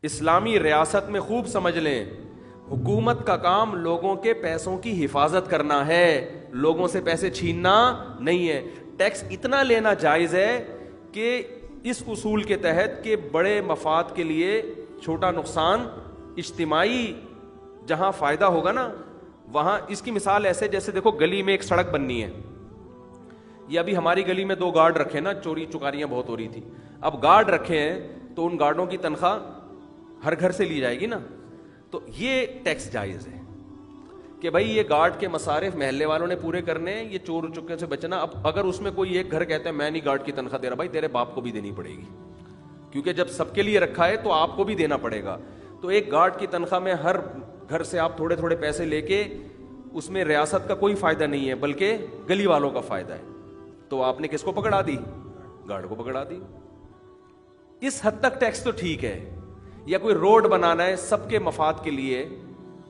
اسلامی ریاست میں خوب سمجھ لیں، حکومت کا کام لوگوں کے پیسوں کی حفاظت کرنا ہے، لوگوں سے پیسے چھیننا نہیں ہے۔ ٹیکس اتنا لینا جائز ہے کہ اس اصول کے تحت کہ بڑے مفاد کے لیے چھوٹا نقصان، اجتماعی جہاں فائدہ ہوگا نا وہاں۔ اس کی مثال ایسے جیسے دیکھو گلی میں ایک سڑک بننی ہے، یہ ابھی ہماری گلی میں 2 گارڈ رکھے نا، چوری چکاریاں بہت ہو رہی تھی، اب گارڈ رکھے ہیں تو ان گارڈوں کی تنخواہ ہر گھر سے لی جائے گی نا، تو یہ ٹیکس جائز ہے کہ بھائی یہ گارڈ کے مصارف محلے والوں نے پورے کرنے ہیں، یہ چور چکے سے بچنا۔ اب اگر اس میں کوئی ایک گھر کہتا ہے میں نہیں گارڈ کی تنخواہ دے رہا، بھائی تیرے باپ کو بھی دینی پڑے گی، کیونکہ جب سب کے لیے رکھا ہے تو آپ کو بھی دینا پڑے گا۔ تو ایک گارڈ کی تنخواہ میں ہر گھر سے آپ تھوڑے تھوڑے پیسے لے کے، اس میں ریاست کا کوئی فائدہ نہیں ہے بلکہ گلی والوں کا فائدہ ہے، تو آپ نے کس کو پکڑا دی؟ گارڈ کو پکڑا دی۔ اس حد تک ٹیکس تو ٹھیک ہے، یا کوئی روڈ بنانا ہے سب کے مفاد کے لیے،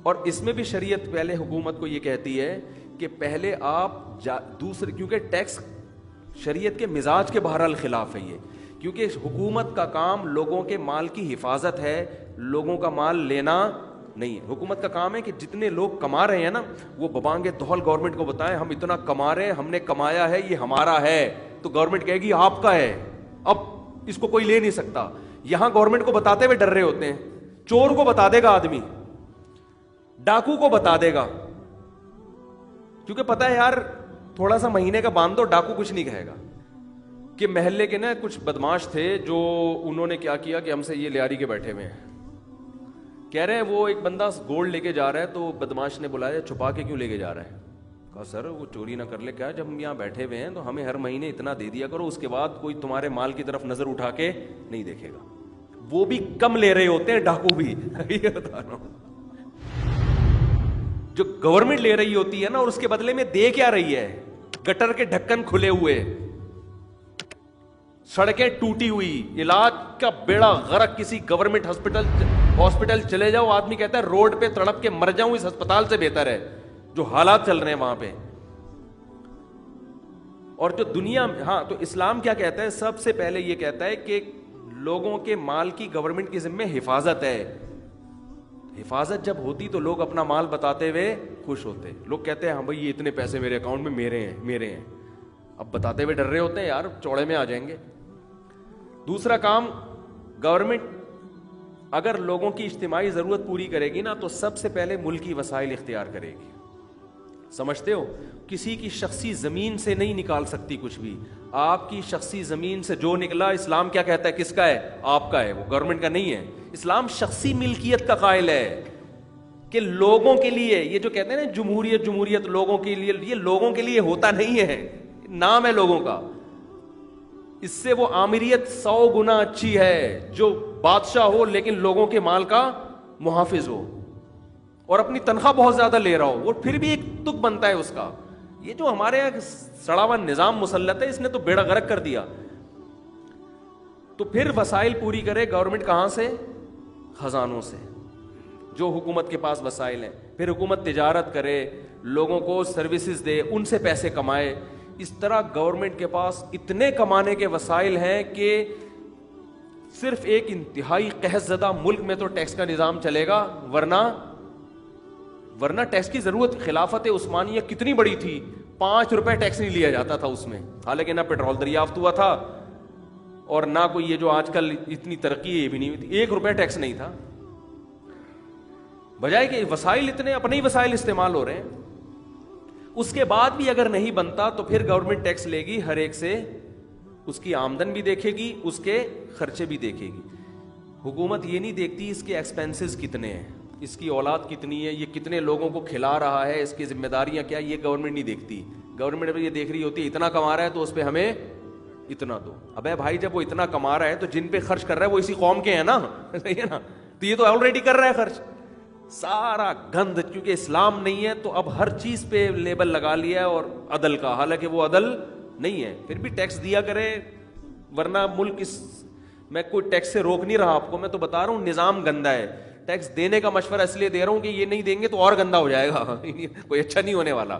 اور اس میں بھی شریعت پہلے حکومت کو یہ کہتی ہے کہ پہلے آپ دوسرے، کیونکہ ٹیکس شریعت کے مزاج کے بہرحال خلاف ہے یہ، کیونکہ حکومت کا کام لوگوں کے مال کی حفاظت ہے، لوگوں کا مال لینا نہیں ہے۔ حکومت کا کام ہے کہ جتنے لوگ کما رہے ہیں نا وہ ببانگے دہل گورنمنٹ کو بتائیں ہم اتنا کما رہے ہیں، ہم نے کمایا ہے، یہ ہمارا ہے، تو گورنمنٹ کہے گی آپ کا ہے، اب اس کو کوئی لے نہیں سکتا۔ یہاں گورنمنٹ کو بتاتے ہوئے ڈر رہے ہوتے ہیں، چور کو بتا دے گا آدمی، ڈاکو کو بتا دے گا، کیونکہ پتا ہے یار تھوڑا سا مہینے کا باندھ دو، ڈاکو کچھ نہیں کہے گا۔ کہ محلے کے نا کچھ بدماش تھے جو انہوں نے کیا کیا کہ ہم سے یہ لیاری کے بیٹھے ہوئے ہیں، کہہ رہے ہیں وہ ایک بندہ گولڈ لے کے جا رہا ہے، تو بدماش نے بلایا چھپا کے کیوں لے کے جا رہا ہے؟ کہا سر وہ چوری نہ کر لے، کیا جب ہم یہاں بیٹھے ہوئے ہیں تو ہمیں ہر مہینے اتنا دے دیا کرو، اس کے بعد کوئی تمہارے مال کی طرف نظر اٹھا کے نہیں دیکھے گا۔ وہ بھی کم لے رہے ہوتے ہیں ڈاکو بھی، یہ بتا رہا ہوں۔ جو گورنمنٹ لے رہی ہوتی ہے نا، اور اس کے بدلے میں دے کیا رہی ہے؟ گٹر کے ڈھکن کھلے ہوئے، سڑکیں ٹوٹی ہوئی، علاج کا بیڑا غرق۔ کسی گورنمنٹ ہاسپٹل چلے جاؤ، آدمی کہتا ہے روڈ پہ تڑپ کے مر جاؤں اس ہسپتال سے بہتر ہے، جو حالات چل رہے ہیں وہاں پہ۔ اور جو دنیا میں، ہاں تو اسلام کیا کہتا ہے؟ سب سے پہلے یہ کہتا ہے کہ لوگوں کے مال کی گورنمنٹ کے ذمہ حفاظت ہے۔ حفاظت جب ہوتی تو لوگ اپنا مال بتاتے ہوئے خوش ہوتے۔ لوگ کہتے ہیں ہاں بھائی یہ اتنے پیسے میرے اکاؤنٹ میں میرے ہیں، اب بتاتے ہوئے ڈر رہے ہوتے ہیں یار چوڑے میں آ جائیں گے۔ دوسرا کام، گورنمنٹ اگر لوگوں کی اجتماعی ضرورت پوری کرے گی نا تو سب سے پہلے ملکی وسائل اختیار کرے گی۔ سمجھتے ہو؟ کسی کی شخصی زمین سے نہیں نکال سکتی کچھ بھی۔ آپ کی شخصی زمین سے جو نکلا، اسلام کیا کہتا ہے؟ کس کا ہے؟ آپ کا ہے، وہ گورنمنٹ کا نہیں ہے۔ اسلام شخصی ملکیت کا قائل ہے کہ لوگوں کے لیے، یہ جو کہتے ہیں نا جمہوریت لوگوں کے لیے، یہ لوگوں کے لیے ہوتا نہیں ہے، نام ہے لوگوں کا۔ اس سے وہ آمریت 100 گنا اچھی ہے جو بادشاہ ہو لیکن لوگوں کے مال کا محافظ ہو اور اپنی تنخواہ بہت زیادہ لے رہا ہو، وہ پھر بھی ایک تک بنتا ہے اس کا۔ یہ جو ہمارے یہاں سڑا ہوا نظام مسلط ہے، اس نے تو بیڑا غرق کر دیا۔ تو پھر وسائل پوری کرے گورنمنٹ کہاں سے؟ خزانوں سے، جو حکومت کے پاس وسائل ہیں۔ پھر حکومت تجارت کرے، لوگوں کو سروسز دے، ان سے پیسے کمائے۔ اس طرح گورنمنٹ کے پاس اتنے کمانے کے وسائل ہیں کہ صرف ایک انتہائی قحط زدہ ملک میں تو ٹیکس کا نظام چلے گا، ورنہ ٹیکس کی ضرورت خلافت عثمانیہ کتنی بڑی تھی، 5 روپے ٹیکس نہیں لیا جاتا تھا اس میں، حالانکہ نہ پیٹرول دریافت ہوا تھا اور نہ کوئی یہ جو آج کل اتنی ترقی ہے یہ بھی نہیں ہوئی تھی، 1 روپے ٹیکس نہیں تھا، بجائے کہ وسائل اتنے، اپنے ہی وسائل استعمال ہو رہے ہیں۔ اس کے بعد بھی اگر نہیں بنتا تو پھر گورنمنٹ ٹیکس لے گی ہر ایک سے، اس کی آمدن بھی دیکھے گی، اس کے خرچے بھی دیکھے گی۔ حکومت یہ نہیں دیکھتی اس کے ایکسپینسز کتنے ہیں، اس کی اولاد کتنی ہے، یہ کتنے لوگوں کو کھلا رہا ہے، اس کی ذمہ داریاں کیا، یہ گورنمنٹ نہیں دیکھتی۔ گورنمنٹ یہ دیکھ رہی ہوتی ہے اتنا کما رہا ہے تو اس پہ ہمیں اتنا دو۔ ابے بھائی جب وہ اتنا کما رہا ہے تو جن پہ خرچ کر رہا ہے وہ اسی قوم کے ہیں نا، صحیح ہے نا، تو یہ تو آلریڈی کر رہا ہے خرچ سارا گند، کیونکہ اسلام نہیں ہے تو اب ہر چیز پہ لیبل لگا لیا ہے اور عدل کا، حالانکہ وہ عدل نہیں ہے۔ پھر بھی ٹیکس دیا کرے، ورنہ ملک اس، میں کوئی ٹیکس سے روک نہیں رہا آپ کو، میں تو بتا رہا ہوں نظام گندا ہے۔ ٹیکس دینے کا مشورہ اس لیے دے رہا ہوں کہ یہ نہیں دیں گے تو اور گندا ہو جائے گا، کوئی اچھا نہیں ہونے والا۔